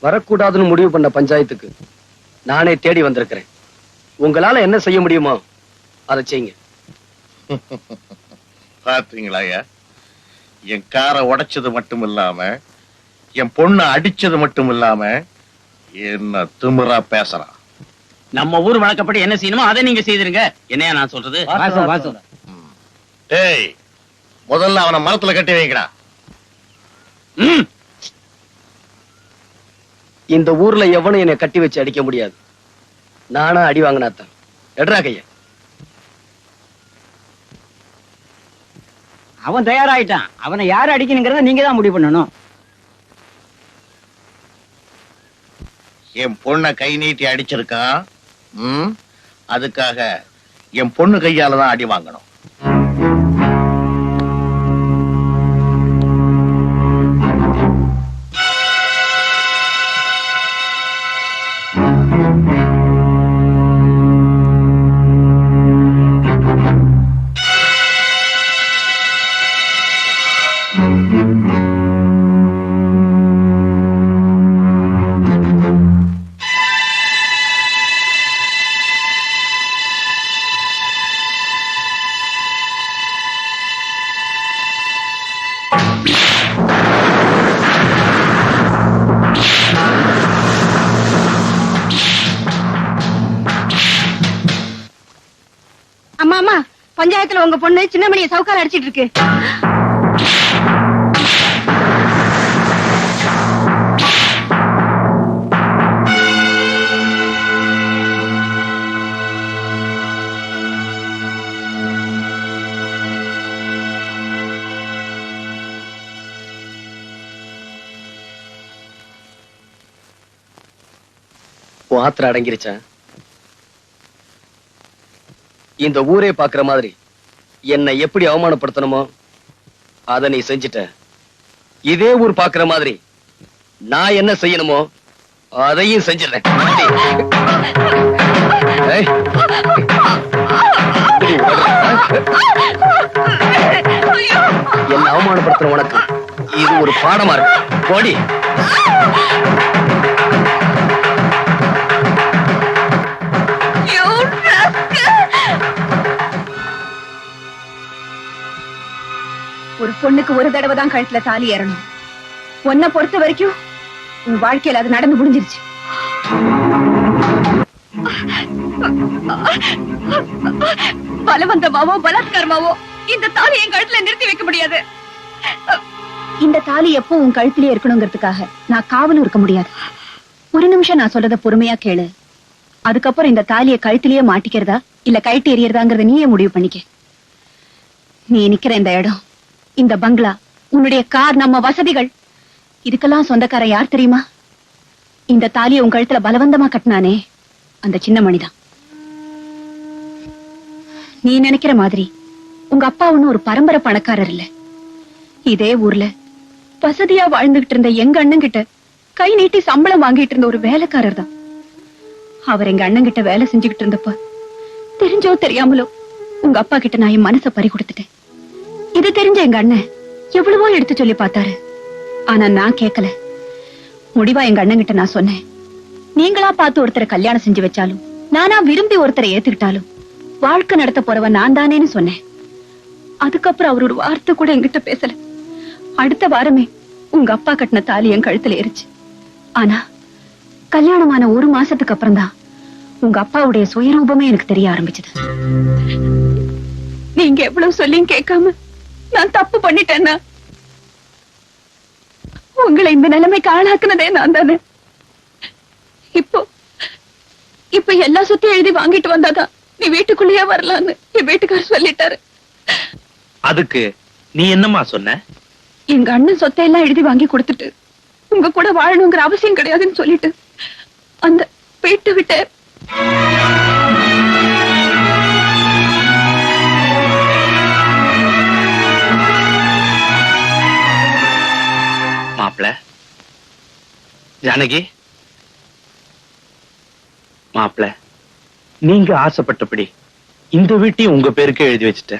வரக்கூடாதுன்னு முடிவு பண்ண பஞ்சாயத்துக்கு நானே தேடி வந்திருக்கிறேன். உங்களால என்ன செய்ய முடியுமோ அதை செய்யுங்க. பாத்தீங்களா, என் காரை உடைச்சது மட்டும் இல்லாம என் பொண்ணு அடிச்சது மட்டும் இல்லாம என்ன திமிரா பேசுறான். நம்ம ஊர் வழக்கப்படி என்ன செய்யணுமோ அதை நீங்க செய்திருங்க. என்னையா நான் சொல்றது? டேய், முதல்ல அவனை மரத்துல கட்டி வைக்கடா. இந்த ஊர்ல எவனும் என்னை கட்டி வச்சு அடிக்க முடியாது. நானா அடி வாங்கினாத்தான். எட்ரா கைய. அவன் தயாராயிட்டான். அவனை யாரு அடிக்கணுங்கிறத நீங்க தான் முடிவு பண்ணணும். என் பொண்ணை கை நீட்டி அடிச்சிருக்கான். அதுக்காக என் பொண்ணு கையாலதான் அடி வாங்கணும். அம்மா அம்மா, பஞ்சாயத்துல உங்க பொண்ணு சின்னமணியை சவுக்கால அடிச்சிட்டு இருக்கு. ஆத்திர அடங்கிருச்சா? இந்த ஊரே பாக்குற மாதிரி என்னை எப்படி அவமானப்படுத்தணுமோ அதை நீ செஞ்சிட்ட. இதே ஊர் பாக்குற மாதிரி நான் என்ன செய்யணுமோ அதையும் செஞ்சிடறேன். என்ன அவமானப்படுத்துற உனக்கு இது ஒரு பாடமா இருக்கு. போடி. ஒரு பொண்ணுக்கு ஒரு தடவை தான் கழுத்துல தாலி ஏறணும். உன்னை பொறுத்த வரைக்கும் உன் வாழ்க்கையில அது நடந்து முடிஞ்சிருச்சு. பலவந்தமாவோ பலாத்காரமாவோ இந்த தாலி என் கழுத்துல நிறுத்தி வைக்க முடியாது. இந்த தாலி எப்போ உன் கழுத்திலே இருக்கணுங்கிறதுக்காக நான் காவலும் இருக்க முடியாது. ஒரு நிமிஷம் நான் சொல்றத பொறுமையா கேளு. அதுக்கப்புறம் இந்த தாலியை கழுத்திலேயே மாட்டிக்கிறதா இல்ல கழட்டி எறியறதாங்கிறத நீயே முடிவு பண்ணிக்க. நீ நிக்கிற இந்த இடம், இந்த பங்களா, உன்னுடைய கார், நம்ம வசதிகள், இதுக்கெல்லாம் சொந்தக்கார யார் தெரியுமா? இந்த தாலியை உன் கழுத்துல பலவந்தமா கட்டினானே அந்த சின்ன மணிதான். நீ நினைக்கிற மாதிரி உங்க அப்பா ஒன்னும் ஒரு பரம்பரை பணக்காரர் இல்ல. இதே ஊர்ல வசதியா வாழ்ந்துகிட்டு இருந்த எங்க அண்ணன் கிட்ட கை நீட்டி சம்பளம் வாங்கிட்டு இருந்த ஒரு வேலைக்காரர் தான். அவர் எங்க அண்ணன் கிட்ட வேலை செஞ்சுக்கிட்டு இருந்தப்ப தெரிஞ்சோ தெரியாமலோ உங்க அப்பா கிட்ட நான் என் மனசை பறி கொடுத்துட்டேன். இது தெரிஞ்ச எங்க அண்ணன் எவ்வளவோ எடுத்து சொல்லி பார்த்தாரு. ஆனா நான் கேட்கல. முடிவா எங்க அண்ணன் கிட்ட நான் சொன்னேன், நீங்களா பார்த்து ஒருத்தரை கல்யாணம் செஞ்சு வச்சாலும், நானா விரும்பி ஒருத்தரை ஏத்துக்கிட்டாலும் வாழ்க்கை நடத்த போறவன் நான் தானேன்னு சொன்னேன். அதுக்கப்புறம் அவர் ஒரு வார்த்தை கூட என்கிட்ட பேசல. அடுத்த வாரமே உங்க அப்பா கட்டின தாலி என் கழுத்துல ஏறிச்சு. ஆனா கல்யாணமான ஒரு மாசத்துக்கு அப்புறம் தான் உங்க அப்பாவுடைய சுயரூபமே எனக்கு தெரிய ஆரம்பிச்சது. நீங்க எவ்வளவு சொல்லியும் கேட்காம நான் தப்பு பண்ணிட்டேன்னா உங்களை இந்த நிலைமைக்கு ஆளாக்குனதே நான் தானே. இப்போ எல்லா சொத்தையும் எழுதி வாங்கிட்டு வந்தாதான் நீ வீட்டுக்குள்ளேயே வரலான்னு என் வீட்டுக்காரர் சொல்லிட்டாரு. அதுக்கு நீ என்னமா சொன்ன? எங்க அண்ணன் சொத்தை எல்லாம் எழுதி வாங்கி கொடுத்துட்டு உங்க கூட வாழணுங்கிற அவசியம் கிடையாதுன்னு சொல்லிட்டு அந்த வீட்டை விட்டு மாப்பிள ஜானகி, மாப்பிள நீங்க ஆசைப்பட்டபடி இந்த வீட்டையும் உங்க பேருக்கு எழுதி வச்சுட்ட.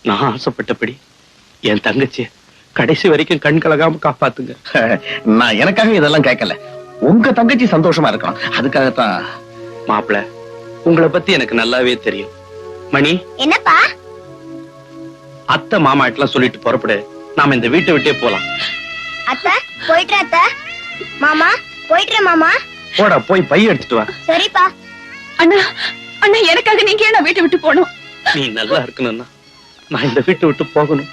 நான் ஆசைப்பட்டபடி என் தங்கச்சி கடைசி வரைக்கும் கண் கலகாம காப்பாத்துங்க. நான் எனக்காக இதெல்லாம் கேட்கல, உங்க தங்கச்சி சந்தோஷமா இருக்கணும். அதுக்காகத்தான். மாப்பிள, உங்களை பத்தி எனக்கு நல்லாவே தெரியும். மணி, என்னப்பா? அத்தை மாமாட்டெல்லாம் சொல்லிட்டு புறப்படு. நாம இந்த வீட்டை விட்டே போலாம். அத்தை போயிட்டு அத்தை. மாமா போயிட்டு மாமா. போடா, போய் பைய எடுத்துட்டு வா. சரிப்பா. அண்ணா அண்ணா, எனக்காக நீங்க ஏன் வீட்டை விட்டு போகணும்? நீ நல்லா இருக்கணும்னா நான் இந்த வீட்டை விட்டு போகணும்.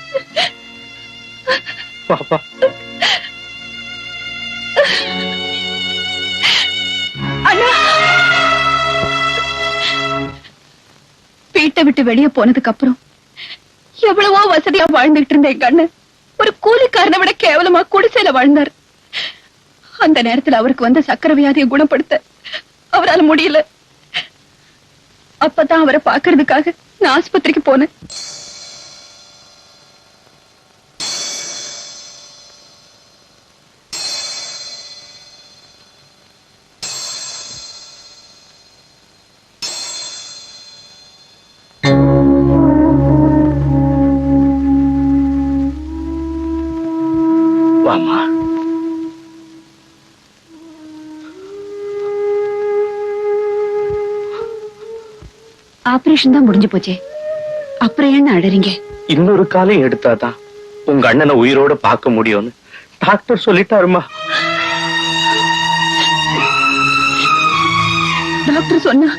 பாப்பா, அண்ணா, வீட்டை விட்டு வெளியே போனதுக்கு அப்புறம் எவ்வளவோ வசதியா வாழ்ந்துட்டு இருந்த எங்க அண்ணன் ஒரு கூலிக்காரனை விட கேவலமா குடிசையில வாழ்ந்தார். அந்த நேரத்துல அவருக்கு வந்த சக்கரை வியாதியை குணப்படுத்த அவரால் முடியல. அப்பதான் அவரை பாக்குறதுக்காக நான் ஆஸ்பத்திரிக்கு போனேன். வாமா. ஆபரேஷன் தான் முடிஞ்சு போச்சே, அப்புறம் என்ன அழறீங்க? இன்னொரு காலம் எடுத்தாதான் உங்க அண்ணனை உயிரோட பார்க்க முடியும்னு டாக்டர் சொல்லிட்டாருமா. டாக்டர் சொன்னா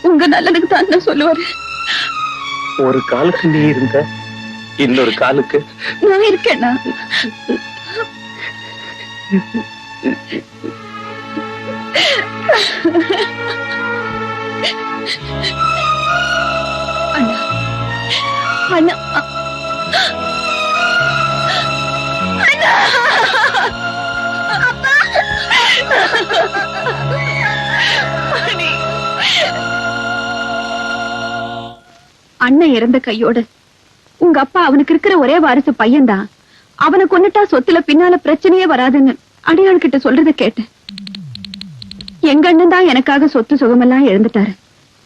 உங்க நல்லதுக்கு தான் சொல்லுவாரு. ஒரு காலுக்கு நீ இருந்த, இன்னொரு காலுக்கு நான் இருக்கேன்னா. அண்ணா அண்ணா அண்ணா, அப்பா, அண்ணி. அண்ணன் இறந்த கையோட உங்க அப்பா அவனுக்கு இருக்கிற ஒரே வாரிசு பையன்தான். அவனை கொன்னுட்டா சொத்துல பின்னால பிரச்சனையே வராதுன்னு அடியாள் கிட்ட சொல்றத கேட்டேன். எங்க அண்ணன் தான் எனக்காக சொத்து சுகமெல்லாம் இழந்துட்டாரு.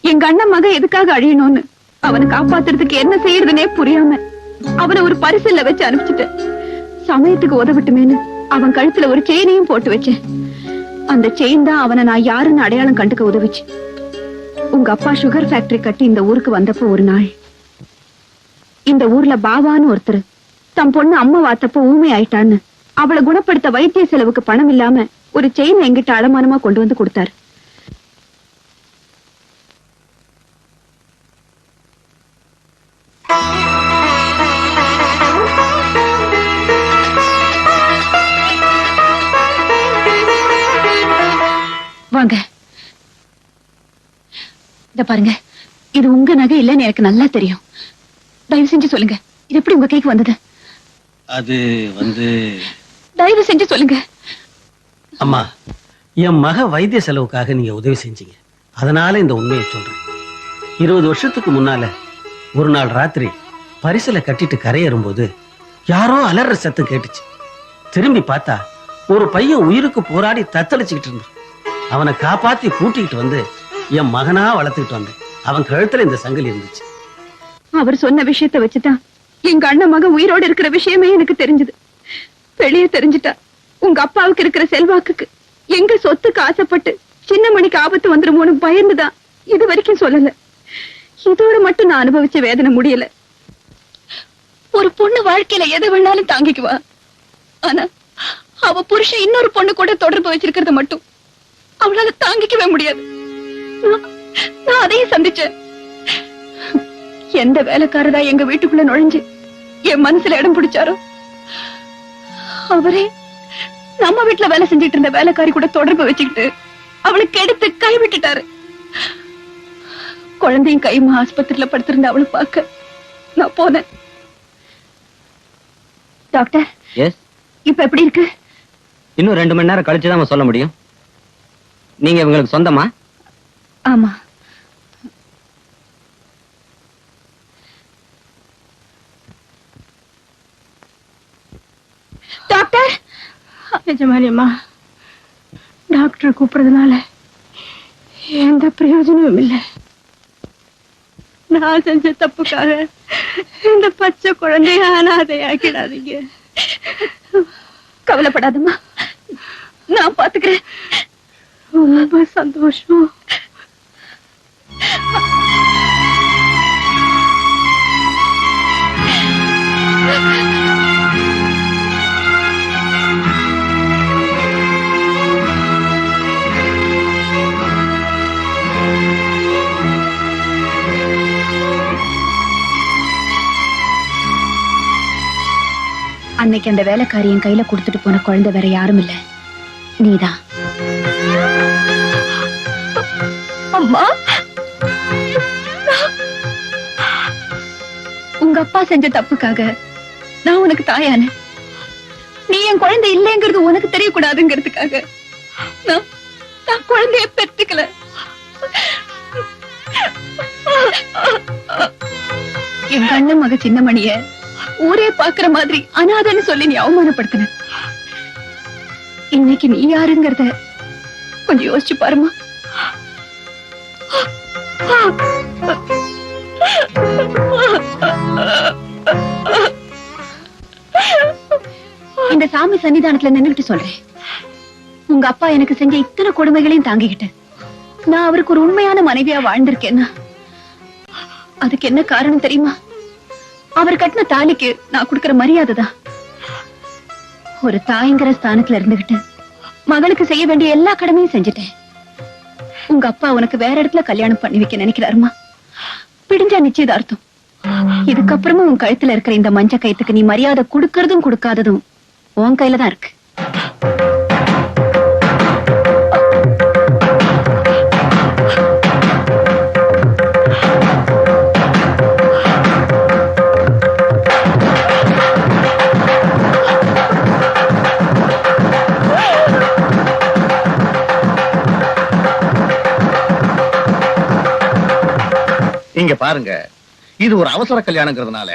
எங்க அண்ணன் மகன் எதுக்காக அழியணும்னு அவனை காப்பாத்துறதுக்கு என்ன செய்யறதுனே புரியாம அவனை ஒரு பரிசல்ல வச்சு அனுப்பிச்சிட்டேன். சமயத்துக்கு உதவட்டுமேனு அவன் கழுத்துல ஒரு செயினையும் போட்டு வச்சேன். அந்த செயின் தான் அவனை நான் யாருன்னு அடையாளம் கண்டுக்க உதவிச்சு. உங்க அப்பா சுகர் ஃபேக்டரி கட்டி இந்த ஊருக்கு வந்தப்போ ஒரு நாள் இந்த ஊர்ல பாபான்னு ஒருத்தர் தம் பொண்ணு அம்மா வாத்தப்ப ஊமை ஆயிட்டான்னு அவளை குணப்படுத்த வைத்திய செலவுக்கு பணம் இல்லாம ஒரு செயின் எங்கிட்ட அடமானமா கொண்டு வந்து கொடுத்தாரு. வாங்க, இத பாருங்க. இது உங்க நகை இல்லைன்னு எனக்கு நல்லா தெரியும். தயவு செஞ்சு சொல்லுங்க, இது எப்படி உங்க கைக்கு வந்தது? அது வந்து தயவு செஞ்சு சொல்லுங்க. அம்மா, என் மக வைத்திய செலவுக்காக நீங்க உதவி செஞ்சீங்க, அதனால இந்த உண்மையை சொல்றேன். 20 வருஷத்துக்கு முன்னால ஒரு நாள் ராத்திரி பரிசல கட்டிட்டு கரையேறும்போது யாரோ அலற சத்தம் கேட்டுச்சு. திரும்பி பார்த்தா ஒரு பையன் உயிருக்கு போராடி தத்தளிச்சுக்கிட்டு இருந்தான். அவனை காப்பாத்தி கூட்டிகிட்டு வந்து என் மகனா வளர்த்துக்கிட்டு வந்தேன். அவன் கழுத்துல இந்த சங்கிலி இருந்துச்சு. அவர் சொன்ன விஷயத்த வச்சுதான் எங்க அண்ணன் மகன் உயிரோடு இருக்கிற விஷயமே எனக்கு தெரிஞ்சது. வெளியே தெரிஞ்சுட்டா உங்க அப்பாவுக்கு இருக்கிற செல்வாக்குக்கு எங்க சொத்துக்கு ஆசைப்பட்டு சின்ன மணிக்கு ஆபத்து வந்துருமோன்னு பயந்துதான் இது வரைக்கும் சொல்லல. இதோட மட்டும் நான் அனுபவிச்ச வேதனை முடியல. ஒரு பொண்ணு வாழ்க்கையில எது வேணாலும் தாங்கிக்குவா. ஆனா அவ புருஷன் இன்னொரு பொண்ணு கூட தொடர்பு வச்சிருக்கிறத மட்டும் அவளால தாங்கிக்கவே முடியாது. நான் அதையும் சந்திச்சேன். எந்த வேலைக்காரதா எங்க வீட்டுக்குள்ள நுழைஞ்சு என் மனசுல இடம் பிடிச்சாரோ அவரே நம்ம வீட்டுல வேலை செஞ்சிட்டு இருந்த வேலைக்காரி கூட தொடர்பு வச்சுக்கிட்டு அவளுக்கு எடுத்து கை விட்டுட்டாரு. குழந்தையும் கைமா ஆஸ்பத்திரியில படுத்திருந்த அவளை பார்க்க நான் போனேன். டாக்டர், இப்ப எப்படி இருக்கு? இன்னும் 2 மணி நேரம் கழிச்சுதான் சொல்ல முடியும். நீங்க இவங்களுக்கு சொந்தமா? ஆமா. டாக்டர், நிஜமானியம்மா, டாக்டர் கூப்பிடுறதுனால எந்த பிரயோஜனமும் இல்லை. நான் செஞ்ச தப்புக்காக இந்த பச்சை குழந்தைய அனாதையாக்கிடாதீங்க. கவலைப்படாதம்மா, நான் பாத்துக்கிறேன். ரொம்ப சந்தோஷம். அன்னைக்கு அந்த வேலைக்காரி என் கையில கொடுத்துட்டு போன குழந்தை வேற யாரும் இல்ல, நீதான். அம்மா, உங்க அப்பா செஞ்ச தப்புக்காக நான் உனக்கு தாயான, நீ என் குழந்தை இல்லைங்கிறது உனக்கு தெரியக்கூடாதுங்கிறதுக்காக நான் குழந்தைய பெற்றுக்கல. என் அண்ணன் மக சின்னமணிய ஊரே பாக்குற மாதிரி அனாதன்னு சொல்லி நீ அவமானப்படுத்தின. இன்னைக்கு நீ யாருங்கிறத கொஞ்சம் யோசிச்சு பாருமா. இந்த சாமி சன்னிதானத்துல நின்னுட்டு சொல்றேன், உங்க அப்பா எனக்கு செஞ்ச இத்தனை கொடுமைகளையும் தாங்கிக்கிட்டு நான் அவருக்கு ஒரு உண்மையான மனைவியா வாழ்ந்திருக்கேன்னா அதுக்கு என்ன காரணம் தெரியுமா? அவர் கட்டின தாலிக்கு நான் கொடுக்கிற மரியாதை தான். ஒரு தாய்ங்கிற ஸ்தானத்துல இருந்துகிட்டு மகளுக்கு செய்ய வேண்டிய எல்லா கடமையும் செஞ்சுட்டேன். உங்க அப்பா உனக்கு வேற இடத்துல கல்யாணம் பண்ணி வைக்க நினைக்கிறாருமா? பிடிஞ்சா நிச்சயதார்த்தம். இதுக்கப்புறமும் உன் கழுத்துல இருக்கிற இந்த மஞ்ச கயித்துக்கு நீ மரியாதை கொடுக்கறதும் கொடுக்காததும் உன் கையில தான் இருக்கு. இங்க பாருங்க, இது ஒரு அவசர கல்யாணங்கிறதுனால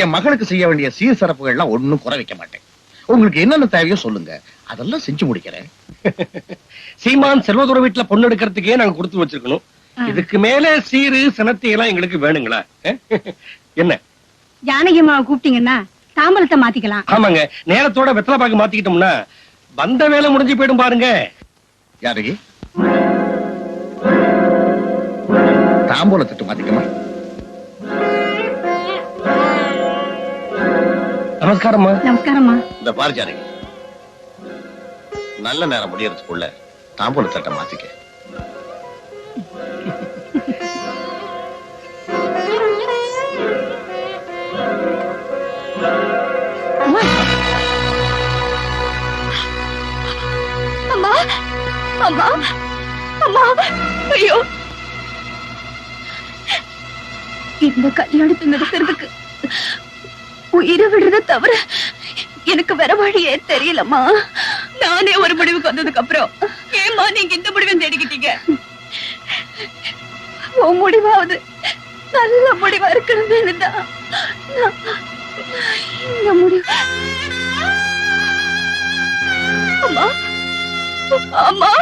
என் மகளுக்கு செய்ய வேண்டிய சீர் சிறப்புகள்லாம் ஒண்ணும் குறை வைக்க மாட்டேன். உங்களுக்கு என்னென்ன தேவையோ சொல்லுங்க, அதெல்லாம் செஞ்சு முடிக்கிறேன். சீமான் செல்வதுர வீட்டுல பொண்ணு எடுக்கிறதுக்கே நாங்க கொடுத்து வச்சிருக்கணும். இதுக்கு மேல சீரு சனத்தி எல்லாம் எங்களுக்கு வேணுங்களா? என்ன ஜானகி அம்மாவை கூப்பிட்டீங்கன்னா தாம்பலத்தை மாத்திக்கலாம். ஆமாங்க, நேரத்தோட வெத்தலை பாக்கு மாத்திக்கிட்டோம்னா வந்த வேலை முடிஞ்சு போயிடும் பாருங்க. யாருக்கு தாம்பூல தட்டு மாத்திக்கமா? நமஸ்காரம்மா. நமஸ்காரம்மா. இந்த பாரு ஜானகி, நல்ல நேரம் முடியறதுக்குள்ள தாம்பூல தட்டை மாத்திக்க. அம்மா, அம்மா, அம்மா, ஐயோ, இந்த கல்யாணத்தை நடத்துறதுக்கு உயிரை விடுறத தவிர எனக்கு வேற வழியே தெரியலம்மா. நானே ஒரு முடிவுக்கு வந்ததுக்கு அப்புறம் ஏமா நீங்க இந்த முடிவை தேடிக்கிட்டீங்க? உன் முடிவாவது நல்ல முடிவா இருக்கணும்னு தான் இந்த முடிவு. அம்மா, அம்மா,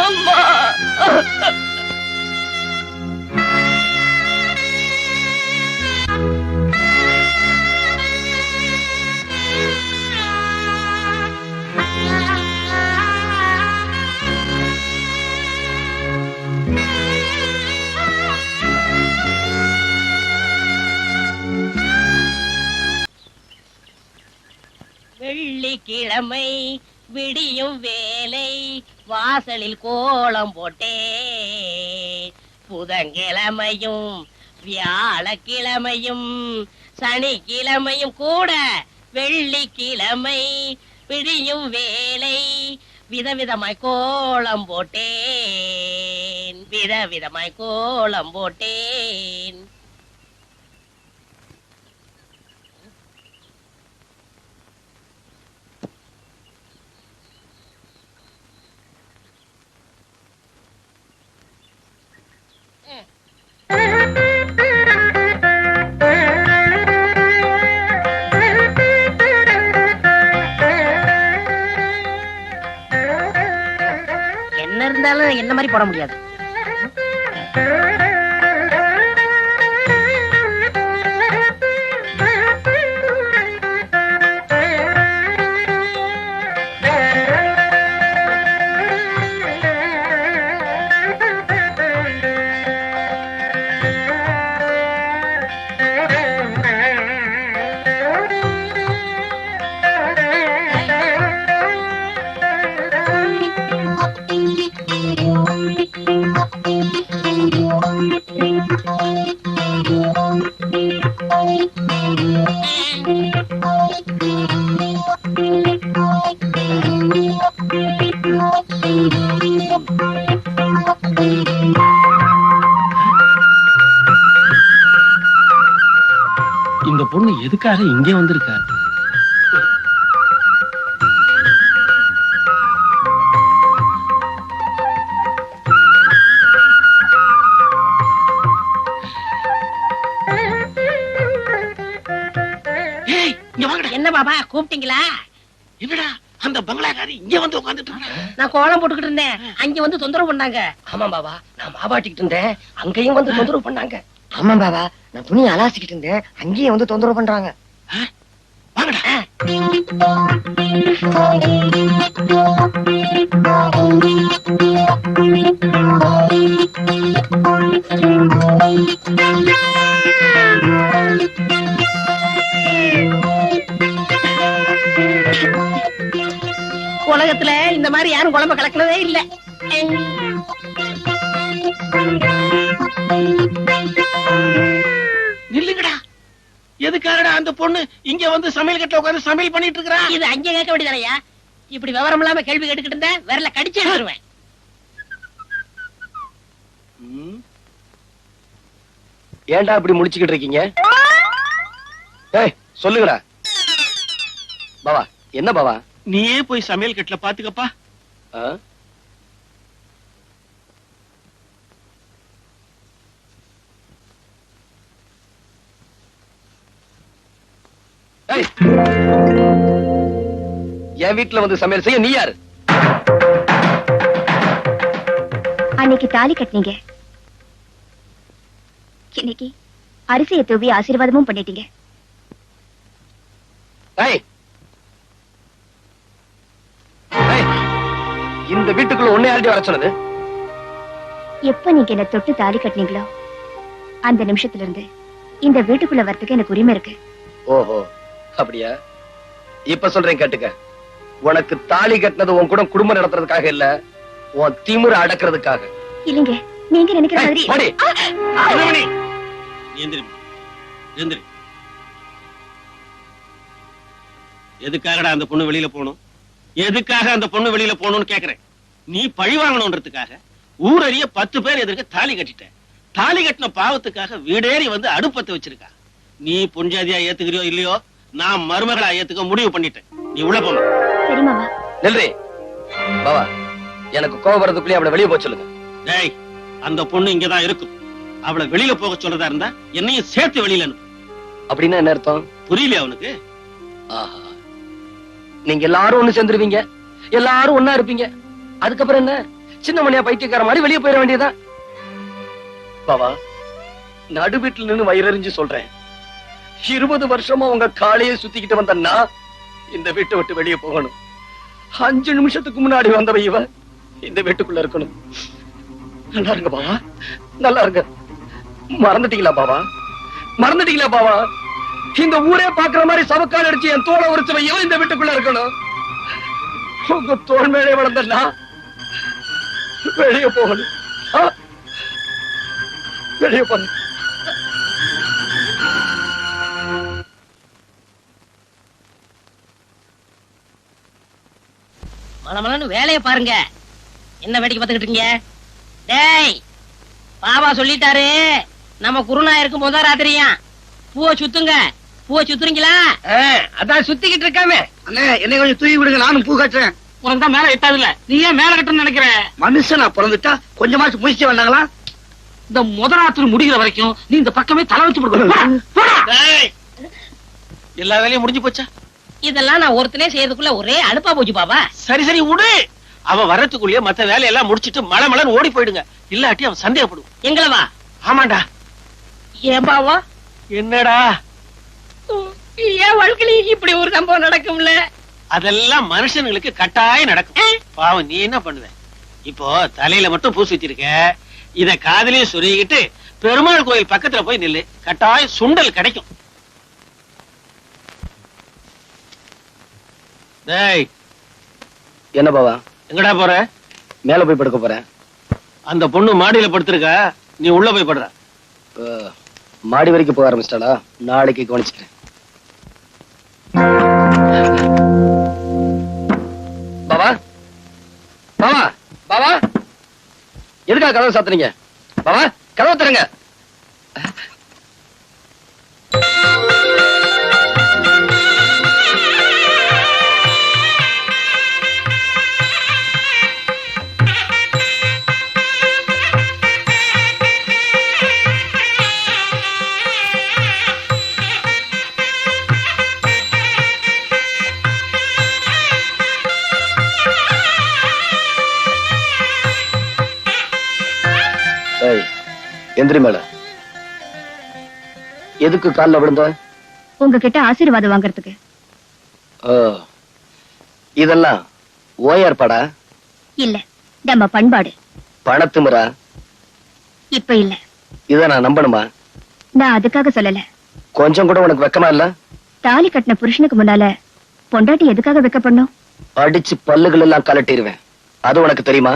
அம்மா. வெள்ளிக்கிழமை விடியும் வேலை வாசலில் கோலம் போட்டே, புதன்கிழமையும் வியாழக்கிழமையும் சனிக்கிழமையும் கூட வெள்ளிக்கிழமை விடியும் வேலை விதவிதமாய் கோலம் போட்டேன், விதவிதமாய் கோலம் போட்டேன். என்ன இருந்தாலும் என்ன மாதிரி போட முடியாது. இந்த பொண்ணு எதுக்காக இங்கே வந்திருக்கா? என்ன பாபா கூப்பிட்டீங்களா? என்னடா அந்த பங்களாக்காரி இங்க வந்து உட்கார்ந்துட்டு இருக்கா? நான் கோலம் போட்டுக்கிட்டு இருந்தேன், அங்க வந்து தொந்தரவு பண்ணாங்க. ஆமா பாபா, நான் மாவாட்டிக்கிட்டு இருந்தேன், அங்கேயும் வந்து தொந்தரவு பண்ணாங்க. ஆமா பாபா, நான் துணி அலாசிக்கிட்டு இருந்தேன், அங்கேயும் வந்து தொந்தரவு பண்றாங்க. வாங்கடா. உலகத்துல இந்த மாதிரி யாரும் குழம்பு கலக்கினதே இல்ல. நில்லுங்கடா. எதுக்காகடா அந்த பொண்ணு இங்க வந்து சமையல் கட்டுல உட்கார்ந்து சமையல் பண்ணிட்டு இருக்கா? இது அங்கே கேட்க வேண்டியதானயா? இப்படி விவரம் இல்லாம கேள்வி கேட்டுக்கிட்டு இருந்தேன், விரல கடிச்சு எடுத்துருவேன். ஏன்டா இப்படி முடிச்சுக்கிட்டு இருக்கீங்க? ஏய் சொல்லுங்கடா. பாவா என்ன பாவா? நீயே போய் சமையல் கட்டுல பாத்துக்கப்பா. ஆ? ஏய், என் வீட்டுல வந்து சமையல் செய்ய நீ யாரு? அன்னைக்கு தாலி கட்டினீங்க, இன்னைக்கு அரிசியை தூவி ஆசீர்வாதமும் பண்ணிட்டீங்க. ஏய், ஏய், இந்த வீட்டுக்குள்ள உன்னை யார்டி வர சொன்னது? எப்ப நீங்க என்ன தொட்டு தாலி கட்டினீங்களோ அந்த நிமிஷத்துல இருந்து இந்த வீட்டுக்குள்ள வரதுக்கு எனக்கு உரிமை இருக்கு. ஓஹோ அப்படியா? இப்ப சொல்றேன் கேட்டுக்க. உனக்கு தாலி கட்டினது உன் கூட குடும்பம் நடத்துறதுக்காக இல்ல, உன் திமிர அடக்குறதுக்காக. இல்லைங்க, நீங்க நினைக்கிற மாதிரி. ஏய், போடி. எதுக்காகடா அந்த பொண்ணு வெளியில போகணும்? எதுக்காக அந்த பொண்ணு வெளியில போகணும்னு கேக்குறேன். நீ பழி வாங்கணும்ன்றதுக்காக ஊரறிய 10 பேர் எதிர்க்க தாலி கட்டிட்ட. தாலி கட்டின பாவத்துக்காக வீடேறி வந்து அடுப்பத்தை வச்சிருக்கா. நீ பொஞ்சாதியா ஏத்துக்கிறியோ இல்லையோ, நான் மருமகளா ஏத்துக்க முடிவு பண்ணிட்டேன். நீ உள்ள போமா. சரி மாமா. நெல்றி பாவா, எனக்கு கோபம் வரதுக்குள்ளே அவளை வெளியே போக சொல்லுங்க. டேய், அந்த பொண்ணு இங்கதான் இருக்கும். அவளை வெளியில போக சொல்றதா இருந்தா என்னையும் சேர்த்து வெளியில அனுப்பு. அப்படின்னா என்ன அர்த்தம்? புரியலையா அவனுக்கு? ஆஹா, நீங்க எல்லாரும் ஒண்ணு சேர்ந்துருவீங்க, எல்லாரும் ஒன்னா இருப்பீங்க. அதுக்கப்புறம் என்ன, சின்ன மணியா பைத்தியக்கார மாதிரி வெளியே போயிட வேண்டியதான். பாவா, நடு வீட்டுல நின்னு வயிறறிஞ்சு சொல்றேன், 20 வருஷமா உங்க காலையே சுத்திக்கிட்டு வந்தன்னா இந்த வீட்டை விட்டு வெளியே போகணும். 5 நிமிஷத்துக்கு முன்னாடி வந்தவ இவ இந்த வீட்டுக்குள்ள இருக்கணும். நல்லா இருங்க பாவா, நல்லா இருங்க. மறந்துட்டீங்களா பாவா? மறந்துட்டீங்களா பாவா? இந்த ஊரே பாக்குற மாதிரி சவக்கால் அடிச்சு என் தோலை உரிச்சவ இவ இந்த வீட்டுக்குள்ள இருக்கணும். உங்க தோல் மேலே வளர்ந்தா வெளியே போகணும். ஆ? வெளியே போகணும். மலமலன்னு வேலையை பாருங்க. என்ன வேடிக்கை பார்த்துக்கிட்டு இருக்கீங்க? டேய், பாபா சொல்லிட்டாரு, நம்ம குருநாயருக்கு முத ராத்திரியா பூவை சுத்துங்க. பூவை சுத்துறீங்களா? அதான் சுத்திக்கிட்டு இருக்காமே. அண்ணே, என்னை கொஞ்சம் தூக்கி விடுங்க, நானும் பூ கட்டுறேன். உனக்கு தான் மேல எட்டாது இல்ல, நீ ஏன் மேல கட்டணும்னு நினைக்கிற? மனுஷனா பிறந்துட்டா கொஞ்சமாச்சும் முயற்சி வந்தாங்களா? இந்த முதலாத்திரி முடிகிற வரைக்கும் நீ இந்த பக்கமே தலை வச்சு போடுங்க. எல்லா வேலையும் முடிஞ்சு போச்சா? இதெல்லாம் நான் ஒருத்தனே செய்யறதுக்குள்ள ஒரே அலுப்பா போச்சு பாபா. சரி சரி விடு. அவன் வர்றதுக்குள்ளேயே மத்த வேலையெல்லாம் முடிச்சிட்டு மலை மலன்னு ஓடி போயிடுங்க. இல்லாட்டி அவன் சந்தேகப்படுவான். எங்களவா? ஆமாண்டா. ஏன் பாவா? என்னடா? ஏன் வாழ்க்கையில இப்படி ஒரு சம்பவம் நடக்கும்ல? அதெல்லாம் மனுஷனுங்களுக்கு கட்டாயம் நடக்கும். பாவம், நீ என்ன பண்ணுவ? இப்போ தலையில மட்டும் பூ சுத்திருக்க, இத காதலையும் சொருகிட்டு பெருமாள் கோயில் பக்கத்துல போய் நில்லு, கட்டாயம் சுண்டல் கிடைக்கும். டேய், என்ன பாவா? எங்கடா போற? மேல போய் படுக்க போறேன். அந்த பொண்ணு மாடியில படுத்திருக்கா, நீ உள்ள போய் படுற. மாடி வரைக்கும் போக ஆரம்பிச்சிட்டாளா? நாளைக்கு கவனிச்சுக்கிறேன். எதுக்கா கதவை சாத்துறீங்க? பாவா கதவை தரங்க. எந்திரி மேல. எதுக்கு கால்ல விழுந்த? உங்ககிட்ட ஆசீர்வாதம் வாங்குறதுக்கு. இதெல்லாம் ஓயார்பாடா? இல்ல, நம்ம பண்பாடு. பணத்துமுறா? இப்ப இல்ல. இத நான் நம்பணுமா? நான் அதுக்காக சொல்லல. கொஞ்சம் கூட உனக்கு வெக்கமா இல்ல? தாலி கட்டின புருஷனுக்கு முன்னால பொண்டாட்டி எதுக்காக வெக்கப்படணும்? அடிச்சு பல்லுகள் எல்லாம் கலட்டிடுவேன். அது உனக்கு தெரியுமா?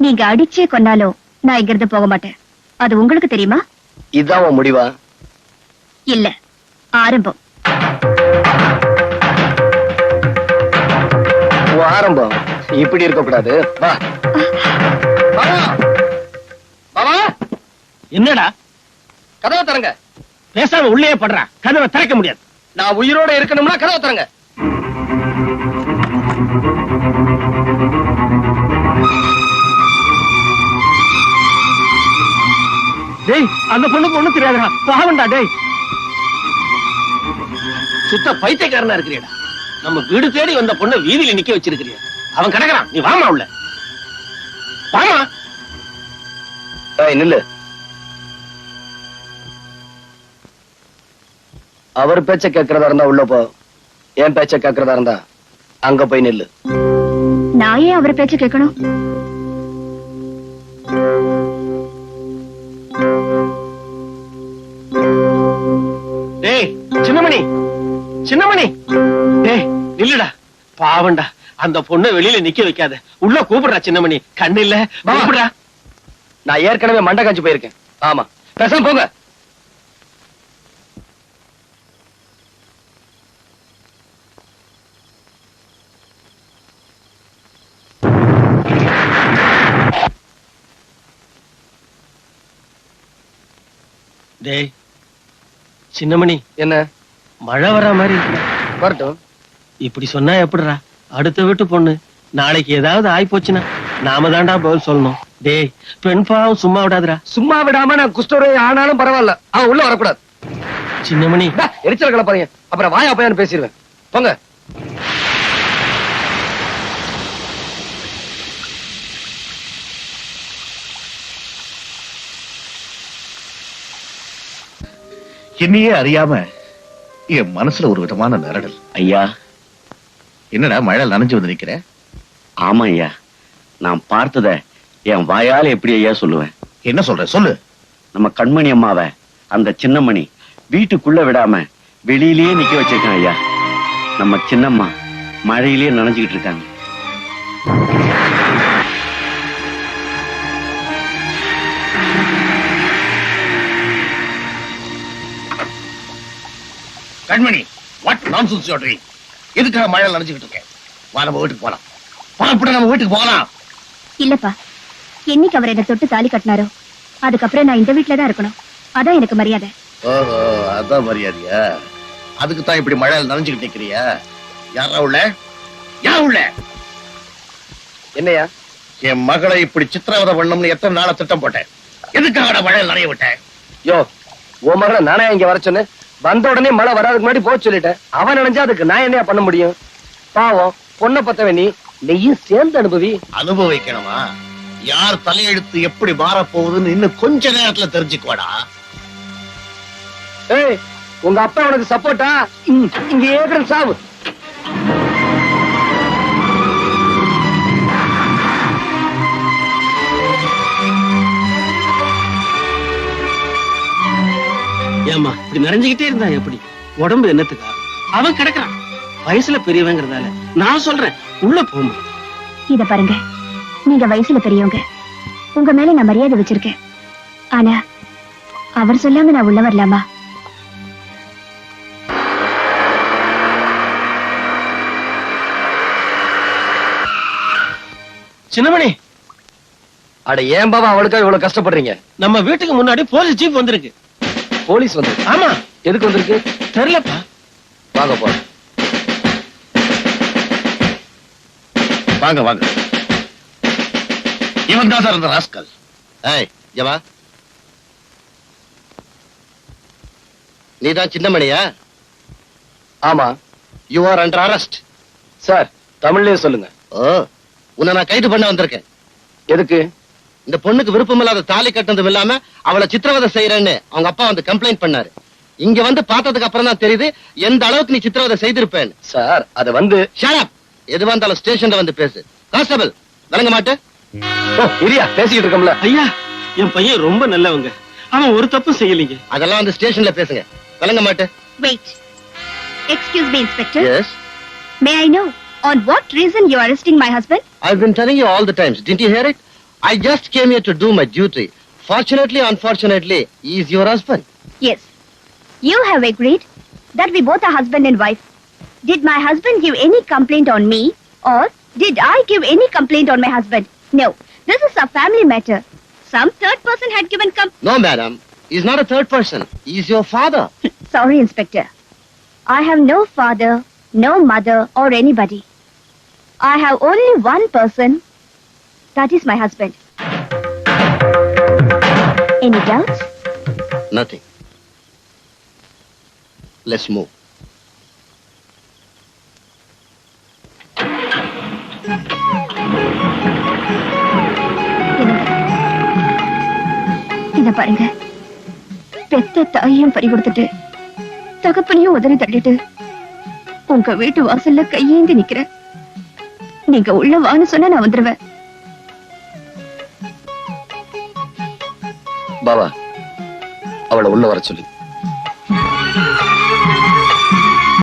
நீங்க அடிச்சே கொன்னாலும் நான் இங்கிருந்து போக மாட்டேன். அது உங்களுக்கு தெரியுமா? இதான் உன் முடிவா? இல்ல, ஆரம்பம். உன் ஆரம்பம் இப்படி இருக்க கூடாது. வா. பாவா! பாவா! என்னடா கதவை தரங்க. பேசாம உள்ளே படுறா, கதவை திறக்க முடியாது. நான் உயிரோட இருக்கணும்னா கதவை தரங்க. டேய், அந்த பொண்ணுக்கு ஒண்ணும் தெரியாதுடா, பாவம்டா. டேய், சுத்த பைத்தியக்காரனா இருக்கிறியடா. நம்ம வீடு தேடி வந்த பொண்ணை வீதியில நிக்க வச்சிருக்கிறிய. அவன் கிடக்குறான், நீ வாமா உள்ள. வாமா. நில்லு. அவர் பேச்ச கேட்கறதா இருந்தா உள்ள போ. என் பேச்ச கேட்கறதா இருந்தா அங்க போய் நில்லு. நான் ஏன் அவர் பேச்ச கேட்கணும்? டேய் சின்னமணி, சின்னமணி, டேய் நில்லுடா, பாவண்டா. அந்த பொண்ணை வெளியில நிக்க வைக்காத, உள்ள கூப்பிடுறா. சின்னமணி, கண்ணு இல்ல, கூப்பிடுறா. நான் ஏற்கனவே மண்டை காஞ்சு போயிருக்கேன். ஆமா, பேசாம போங்க. டேய் சின்னமணி, என்ன மழை வர மாதிரி இருக்கு. வரட்டும். இப்படி சொன்னா எப்படிடா? அடுத்த வீட்டு பொண்ணு, நாளைக்கு ஏதாவது ஆயி போச்சுன்னா நாம தாண்டா பதில் சொல்லணும். டேய், பெண் பாவம் சும்மா விடாதுடா. சும்மா விடாம நான் குஷ்டரோகி ஆனாலும் பரவாயில்ல, அவன் உள்ள வரக்கூடாது. சின்னமணி, எரிச்சல் கலப்பாருங்க, அப்புறம் வாயா பையன்னு பேசிடுவேன். போங்க. என்னையே அறியாம என் மனசுல ஒரு விதமான நரடல். ஐயா, என்னடா மழை நனைஞ்சு வந்து நிக்கிற? ஆமா ஐயா, நான் பார்த்தத என் வாயால எப்படி ஐயா சொல்லுவேன்? என்ன சொல்ற சொல்லு. நம்ம கண்மணி அம்மாவை அந்த சின்னமணி வீட்டுக்குள்ள விடாம வெளியிலேயே நிக்க வச்சிருக்கான் ஐயா. நம்ம சின்னம்மா மழையிலேயே நனைஞ்சுக்கிட்டு இருக்காங்க. கண்மணி, what nonsense you are doing? எதுக்காக மழை நனைஞ்சுக்கிட்டு இருக்கேன்? வா, நம்ம வீட்டுக்கு போலாம். பாப்பட நம்ம வீட்டுக்கு போகலாம். இல்லப்பா, என்னைக்கு அவர் என்ன தொட்டு தாலி கட்டினாரோ அதுக்கப்புறம் நான் இந்த வீட்டுல தான் இருக்கணும். அதான் எனக்கு மரியாதை. ஓஹோ, அதான் மரியாதையா? அதுக்கு தான் இப்படி மழையில் நனைஞ்சுக்கிட்டு நிக்கிறியா? யாரா உள்ள? யார் உள்ள? என்னையா? என் மகளை இப்படி சித்திரவதை பண்ணணும்னு எத்தனை நாளா திட்டம் போட்டேன். எதுக்காக மழையில் நனைய விட்டேன்? யோ, உன் மகளை நானே இங்க வர சொன்னேன். வந்த உடனே மழை வராதுக்கு முன்னாடி போக சொல்லிட்டேன். அவன் நினைஞ்சா அதுக்கு நான் என்னையா பண்ண முடியும்? பாவம், பொண்ணை பத்தவன் நீயும் சேர்ந்து அனுபவி. அனுபவிக்கணுமா? யார் தலையெழுத்து எப்படி மாறப்போகுதுன்னு இன்னும் கொஞ்ச நேரத்துல தெரிஞ்சுக்குவாடா. ஏய், உங்க அப்பா உனக்கு சப்போர்ட்டா? இங்க ஏற்கிற சாவு. ஏமா இப்படி நிறைஞ்சுக்கிட்டே இருந்தா எப்படி? உடம்பு என்னத்துக்கா? அவன் கிடக்குறான், வயசுல பெரியவங்கிறதால நான் சொல்றேன், உள்ள போமா. இத பாருங்க, நீங்க வயசுல பெரியவங்க, உங்க மேல நான் மரியாதை வச்சிருக்கேன். ஆனா அவர் சொல்லாம நான் உள்ள வரலாமா? சின்னமணி, அட ஏன் பாபா அவளுக்கா இவ்வளவு கஷ்டப்படுறீங்க? நம்ம வீட்டுக்கு முன்னாடி போலீஸ் ஜீப் வந்திருக்கு. போலீஸ் வந்து ஆமா, எதுக்கு வந்திருக்கு? தெரியலப்பா. வாங்க போ. வாங்க வாங்க. இவன் தான் சார் இந்த ராஸ்கல். ஏய் ஜவா, நீதான் சின்னமணியா? ஆமா you are under arrest. Sir, தமிழ்லயே சொல்லுங்க. ஓ, உன்னை நான் கைது பண்ண வந்திருக்கேன். எதுக்கு? இந்த பொண்ணுக்கு விருப்பமில்லாத தாலி கட்டினதும் இல்லாம அவளை சித்திரவதை செய்யறேன்னு அவங்க அப்பா வந்து கம்ப்ளைண்ட் பண்ணாரு. இங்க வந்து பார்த்ததுக்கு அப்புறம் தான் தெரியுது எந்த அளவுக்கு நீ சித்திரவதை செய்திருப்பேன்னு. சார், அது வந்து ஷட் அப். எதுவா இருந்தாலும் ஸ்டேஷன்ல வந்து பேசு. கான்ஸ்டபிள், விளங்க மாட்டே? இரியா, பேசிக்கிட்டு இருக்கோம்ல. ஐயா, என் பையன் ரொம்ப நல்லவங்க. அவன் ஒரு தப்பும் செய்யலீங்க. அதெல்லாம் வந்து ஸ்டேஷன்ல பேசுங்க. விளங்க மாட்டே? Wait. Excuse me, Inspector. Yes. May I know on what reason you are arresting my husband? I've been telling you all the times. Didn't you hear it? I just came here to do my duty. Fortunately, unfortunately, he is your husband. Yes. You have agreed that we both are husband and wife. Did my husband give any complaint on me, or did I give any complaint on my husband? No. This is a family matter. Some third person had given No, madam. He's not a third person. He's your father. Sorry, Inspector. I have no father, no mother, or anybody. I have only one person. That is my husband. Any doubts? Nothing. Let's move. இத பாருங்க, பெத்த தாயையும் பறி கொடுத்துட்டு தகப்பனையும் உதறி தள்ளிட்டு உங்க வீட்டு வாசல்ல கையேந்தி நிக்கிறேன். நீங்க உள்ள வான்னு சொன்னா நான் வந்துருவேன். பாபா, அவளை உள்ள வர சொல்லு.